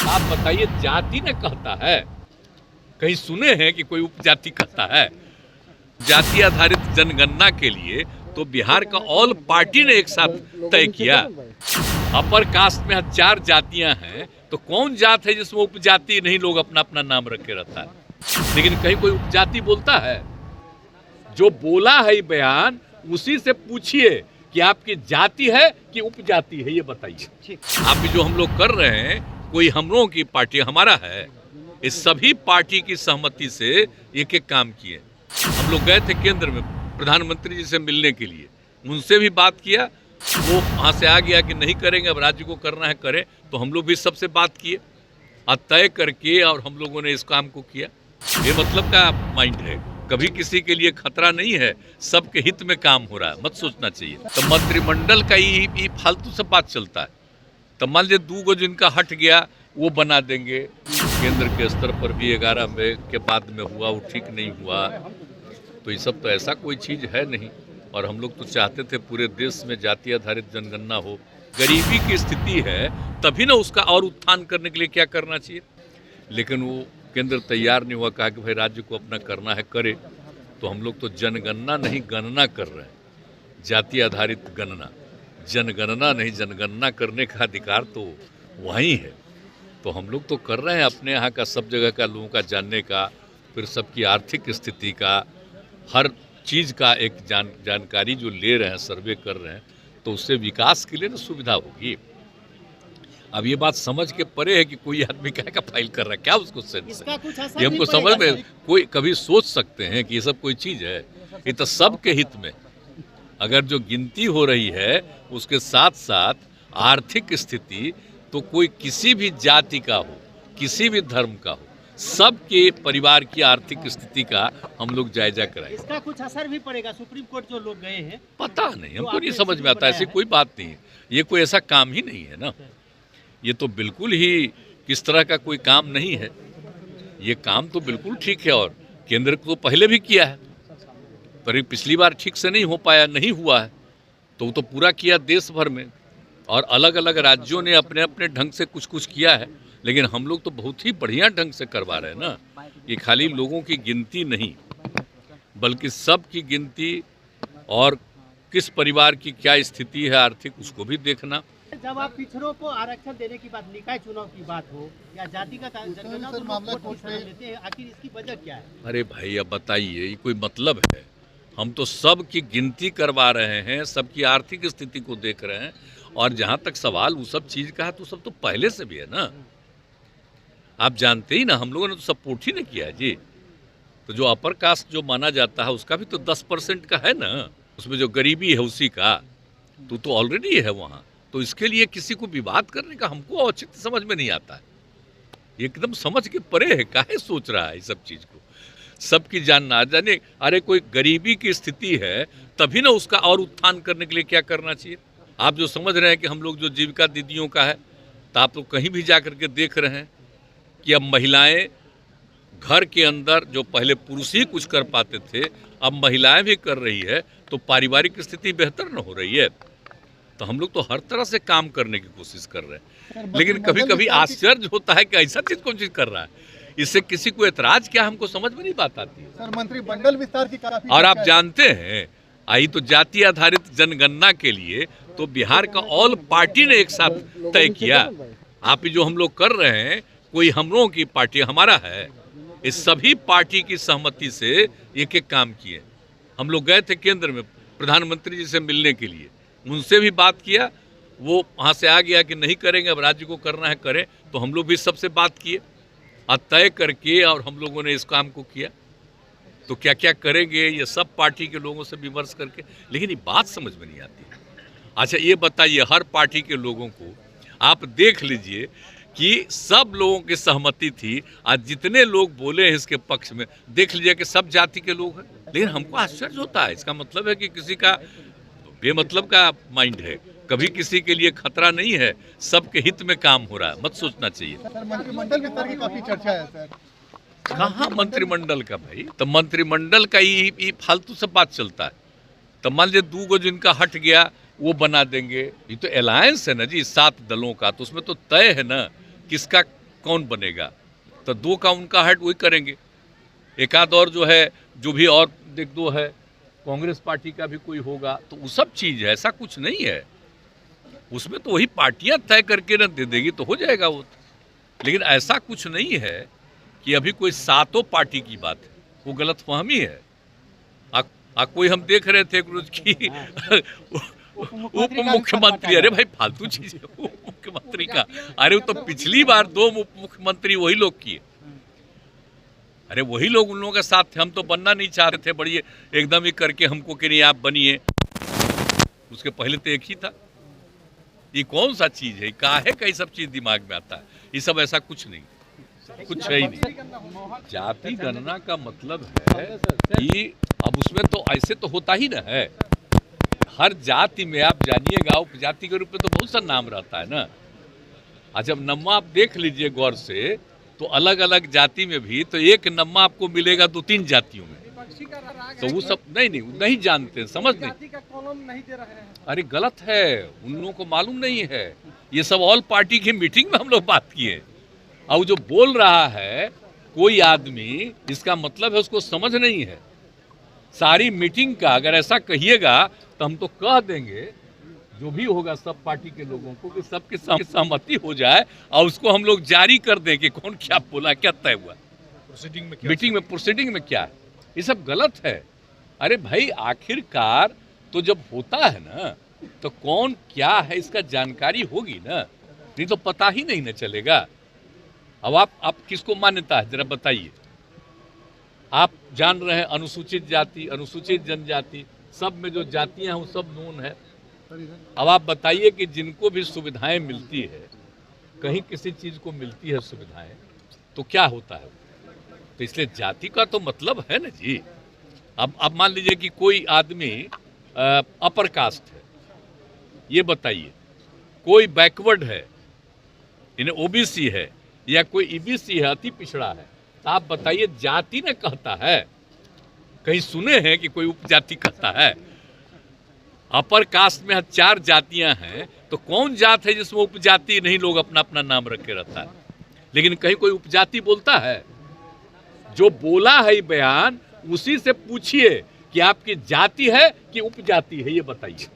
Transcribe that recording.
आप बताइए, जाति न कहता है? कहीं सुने हैं कि कोई उपजाति कहता है? जाति आधारित जनगणना के लिए तो बिहार का ऑल पार्टी ने एक साथ तय किया। अपर कास्ट में 4 जातियां हैं, तो कौन जात है जिसमें उपजाति नहीं लोग अपना अपना नाम रख के रहता है? लेकिन कहीं कोई उपजाति बोलता है? जो बोला है बयान, उसी से पूछिए कि आपकी जाति है कि उपजाति है, ये बताइए। आप जो हम लोग कर रहे हैं, कोई हम लोगों की पार्टी हमारा है, इस सभी पार्टी की सहमति से एक एक काम किए। हम लोग गए थे केंद्र में प्रधानमंत्री जी से मिलने के लिए, उनसे भी बात किया, वो वहाँ से आ गया कि नहीं करेंगे, अब राज्य को करना है करें। तो हम लोग भी सबसे बात किए और तय करके और हम लोगों ने इस काम को किया। ये मतलब का माइंड है, कभी किसी के लिए खतरा नहीं है, सबके हित में काम हो रहा है, मत सोचना चाहिए। तो मंत्रिमंडल का ये फालतू सब बात चलता है। तो मान लीजिए 2 गो जिनका हट गया वो बना देंगे। केंद्र के स्तर पर भी 11 में के बाद में हुआ, वो ठीक नहीं हुआ। तो ये सब तो ऐसा कोई चीज़ है नहीं। और हम लोग तो चाहते थे पूरे देश में जाति आधारित जनगणना हो। गरीबी की स्थिति है, तभी ना उसका और उत्थान करने के लिए क्या करना चाहिए। लेकिन वो केंद्र तैयार नहीं हुआ, कहा कि भाई राज्य को अपना करना है करे। तो हम लोग तो जनगणना नहीं गणना कर रहे हैं, जाति आधारित गणना। जनगणना नहीं, जनगणना करने का अधिकार तो वहीं है। तो हम लोग तो कर रहे हैं अपने यहाँ का, सब जगह का लोगों का जानने का, फिर सबकी आर्थिक स्थिति का, हर चीज़ का एक जानकारी जो ले रहे हैं, सर्वे कर रहे हैं, तो उससे विकास के लिए ना सुविधा होगी। अब ये बात समझ के परे है कि कोई आदमी क्या का फाइल कर रहा है, क्या उसको सेंस है? ये हमको समझ में कोई कभी सोच सकते हैं कि ये सब कोई चीज़ है? ये तो सबके हित में। अगर जो गिनती हो रही है उसके साथ साथ आर्थिक स्थिति, तो कोई किसी भी जाति का हो, किसी भी धर्म का हो, सबके परिवार की आर्थिक स्थिति का हम लोग जायजा कराएं। इसका कुछ असर भी पड़ेगा? सुप्रीम कोर्ट जो लोग गए हैं, पता नहीं, हमको नहीं समझ में आता। ऐसी कोई बात नहीं है, ये कोई ऐसा काम ही नहीं है ना। ये तो बिल्कुल ही किस तरह का कोई काम नहीं है। ये काम तो बिल्कुल ठीक है, और केंद्र को पहले भी किया है, पर पिछली बार ठीक से नहीं हो पाया, नहीं हुआ है। तो वो तो पूरा किया देश भर में, और अलग अलग राज्यों ने अपने अपने ढंग से कुछ कुछ किया है। लेकिन हम लोग तो बहुत ही बढ़िया ढंग से करवा रहे हैं ना। ये खाली लोगों की गिनती नहीं, बल्कि सब की गिनती, और किस परिवार की क्या स्थिति है आर्थिक, उसको भी देखना। जब आप पिछड़ों को आरक्षण देने की बात, निकाय चुनाव की बात हो या जातिगत जनगणना, तो मामला कोर्ट में लेते हैं, आखिर इसकी वजह क्या है? अरे भाई, अब बताइए, ये कोई मतलब है? हम तो सब की गिनती करवा रहे हैं, सबकी आर्थिक स्थिति को देख रहे हैं। और जहाँ तक सवाल वो सब चीज़ का है, तो सब तो पहले से भी है ना। आप जानते ही ना, हम लोगों ने तो सपोर्ट ही नहीं किया है जी। तो जो अपर कास्ट जो माना जाता है, उसका भी तो 10% का है ना। उसमें जो गरीबी है उसी का तो ऑलरेडी है वहाँ। तो इसके लिए किसी को विवाद करने का हमको औचित्य समझ में नहीं आता है। एकदम समझ के परे है, काहे सोच रहा है इस सब चीज़ को। सबकी जानना जाने, अरे कोई गरीबी की स्थिति है, तभी ना उसका और उत्थान करने के लिए क्या करना चाहिए। आप जो समझ रहे हैं कि हम लोग जो जीविका दीदियों का है, तो आप लोग कहीं भी जा करके देख रहे हैं कि अब महिलाएं घर के अंदर, जो पहले पुरुष ही कुछ कर पाते थे, अब महिलाएं भी कर रही है। तो पारिवारिक स्थिति बेहतर न हो रही है। तो हम लोग तो हर तरह से काम करने की कोशिश कर रहे हैं। लेकिन कभी कभी आश्चर्य होता है कि ऐसा चीज कौन चीज कर रहा है, इससे किसी को एतराज क्या, हमको समझ में नहीं बात आती है। सर, मंत्रिमंडल विस्तार की काफी, और आप जानते हैं, आई तो जाति आधारित जनगणना के लिए तो बिहार का ऑल पार्टी ने एक साथ तय किया। आप जो हम लोग कर रहे हैं, कोई हम लोगों की पार्टी हमारा है, इस सभी पार्टी की सहमति से एक एक काम किए। हम लोग गए थे केंद्र में प्रधानमंत्री जी से मिलने के लिए, उनसे भी बात किया, वो वहाँ से आ गया कि नहीं करेंगे, अब राज्य को करना है करें। तो हम लोग भी सबसे बात किए और तय करके, और हम लोगों ने इस काम को किया। तो क्या क्या करेंगे, ये सब पार्टी के लोगों से विमर्श करके। लेकिन ये बात समझ में नहीं आती। अच्छा ये बताइए, हर पार्टी के लोगों को आप देख लीजिए कि सब लोगों की सहमति थी। आज जितने लोग बोले हैं इसके पक्ष में, देख लीजिए कि सब जाति के लोग हैं। लेकिन हमको आश्चर्य होता है, इसका मतलब है कि किसी का बेमतलब का माइंड है, कभी किसी के लिए खतरा नहीं है, सबके हित में काम हो रहा है, मत सोचना चाहिए। सर, मंत्रिमंडल विस्तार की काफी चर्चा है सर। कहाँ मंत्रिमंडल का भाई? तो मंत्रिमंडल का ये फालतू सब बात चलता है। तो मान लीजिए 2 गो जिनका हट गया वो बना देंगे। ये तो अलायंस है ना जी, 7 दलों का, तो उसमें तो तय है ना किसका कौन बनेगा, तो 2 का उनका हट वही करेंगे। एक आध और जो है, जो भी और देख दो है, कांग्रेस पार्टी का भी कोई होगा, तो वो सब चीज़ है, ऐसा कुछ नहीं है उसमें। तो वही पार्टियां तय करके न दे देगी तो हो जाएगा वो। लेकिन ऐसा कुछ नहीं है कि अभी कोई 7 पार्टी की बात है, वो गलतफहमी है। कोई हम देख रहे थे रोज की उप मुख्यमंत्री, अरे भाई फालतू चीज है उप मुख्यमंत्री का। अरे वो तो पिछली बार 2 उप मुख्यमंत्री वही लोग किए, अरे वही लोग उन लोगों के साथ थे। हम तो बनना नहीं चाह रहे थे, बड़ी एकदम ही करके हमको कि नहीं आप बनिए, उसके पहले तो एक ही था। ये कौन सा चीज है, काहे का ये सब चीज दिमाग में आता है? ये सब ऐसा कुछ नहीं, कुछ है ही नहीं। जाति गणना का मतलब है कि अब उसमें तो ऐसे तो होता ही ना है, हर जाति में आप जानिएगा उपजाति के रूप में तो बहुत सा नाम रहता है ना। आज जब नम्मा आप देख लीजिए गौर से, तो अलग अलग जाति में भी तो एक नम्मा आपको मिलेगा 2-3 जातियों में, तो वो सब नहीं जानते, समझ नहीं। अरे गलत है, उन लोगों को मालूम नहीं है। ये सब ऑल पार्टी की मीटिंग में हम लोग बात किए, और जो बोल रहा है कोई आदमी, इसका मतलब है उसको समझ नहीं है सारी मीटिंग का। अगर ऐसा कहिएगा तो हम तो कह देंगे जो भी होगा सब पार्टी के लोगों को कि सबके सहमति हो जाए और उसको हम लोग जारी कर दें कि कौन क्या बोला, क्या तय हुआ मीटिंग में प्रोसीडिंग में क्या है। ये सब गलत है। अरे भाई आखिरकार तो जब होता है ना, तो कौन क्या है इसका जानकारी होगी ना, नहीं तो पता ही नहीं ना चलेगा। अब आप किसको मान्यता है जरा बताइए। आप जान रहे हैं अनुसूचित जाति, अनुसूचित जनजाति, सब में जो जातियां हैं वो सब नून है। अब आप बताइए कि जिनको भी सुविधाएं मिलती है, कहीं किसी चीज को मिलती है सुविधाएं, तो क्या होता है? तो इसलिए जाति का तो मतलब है ना जी। अब मान लीजिए कि कोई आदमी अपर कास्ट है, ये बताइए, कोई बैकवर्ड है, इन्हें ओबीसी है, या कोई ईबीसी है, अति पिछड़ा है, तो आप बताइए जाति ने कहता है? कहीं सुने हैं कि कोई उपजाति कहता है? अपर कास्ट में 4 जातियां हैं, तो कौन जात है जिसमें उपजाति नहीं लोग अपना अपना नाम रख के रहता है? लेकिन कहीं कोई उपजाति बोलता है? जो बोला है बयान, उसी से पूछिए कि आपकी जाति है कि उपजाति है, ये बताइए।